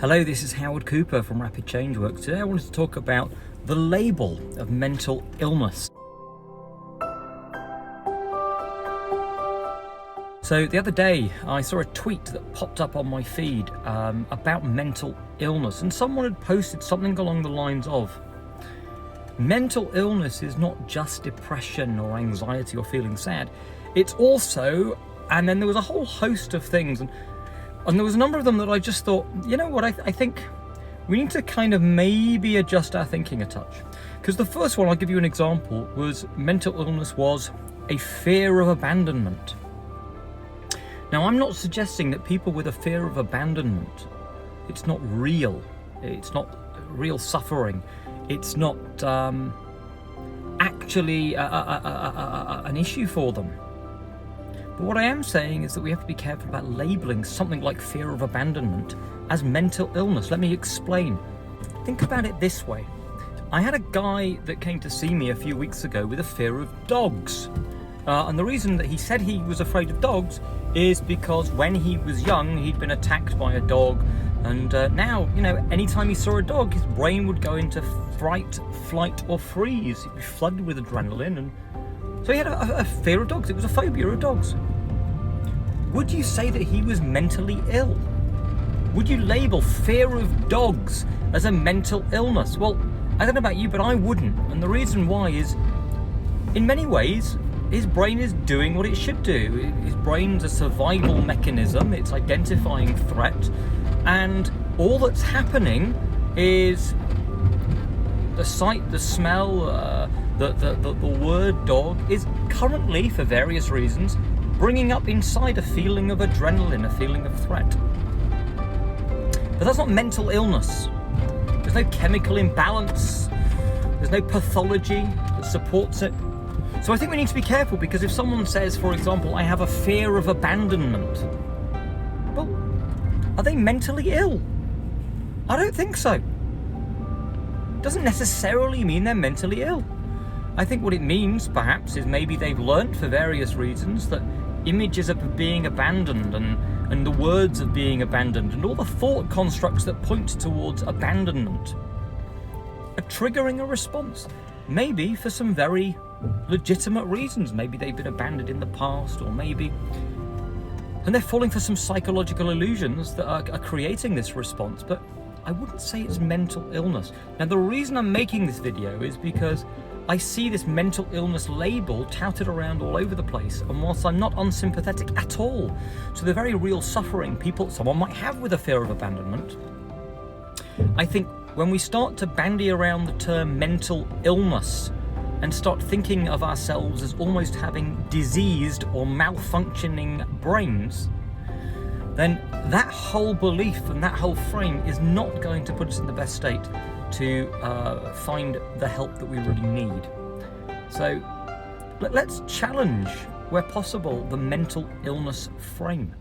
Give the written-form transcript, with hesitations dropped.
Hello, this is Howard Cooper from Rapid Change Works. Today I wanted to talk about the label of mental illness. So the other day I saw a tweet that popped up on my feed about mental illness, and someone had posted something along the lines of, mental illness is not just depression or anxiety or feeling sad, it's also, and then there was a whole host of things, and there was a number of them that I just thought, you know what, I think we need to kind of maybe adjust our thinking a touch. Because the first one, I'll give you an example, was mental illness was a fear of abandonment. Now, I'm not suggesting that people with a fear of abandonment, it's not real, it's not real suffering, it's not actually an issue for them. But what I am saying is that we have to be careful about labeling something like fear of abandonment as mental illness. Let me explain. Think about it this way. I had a guy that came to see me a few weeks ago with a fear of dogs. And the reason that he said he was afraid of dogs is because when he was young, he'd been attacked by a dog. And now, you know, anytime he saw a dog, his brain would go into fright, flight, or freeze. He'd be flooded with adrenaline. And so he had a fear of dogs. It was a phobia of dogs. Would you say that he was mentally ill? Would you label fear of dogs as a mental illness? Well, I don't know about you, but I wouldn't. And the reason why is, in many ways, his brain is doing what it should do. His brain's a survival mechanism. It's identifying threat. And all that's happening is the sight, the smell, the word dog is currently, for various reasons, bringing up inside a feeling of adrenaline, a feeling of threat. But that's not mental illness. There's no chemical imbalance. There's no pathology that supports it. So I think we need to be careful, because if someone says, for example, I have a fear of abandonment, well, are they mentally ill? I don't think so. Doesn't necessarily mean they're mentally ill. I think what it means, perhaps, is maybe they've learnt for various reasons that images of being abandoned and the words of being abandoned and all the thought constructs that point towards abandonment are triggering a response. Maybe for some very legitimate reasons. Maybe they've been abandoned in the past, or maybe... And they're falling for some psychological illusions that are creating this response. But I wouldn't say it's mental illness. Now, the reason I'm making this video is because I see this mental illness label touted around all over the place, and whilst I'm not unsympathetic at all to the very real suffering someone might have with a fear of abandonment, I think when we start to bandy around the term mental illness and start thinking of ourselves as almost having diseased or malfunctioning brains, then that whole belief and that whole frame is not going to put us in the best state to find the help that we really need. So let's challenge, where possible, the mental illness frame.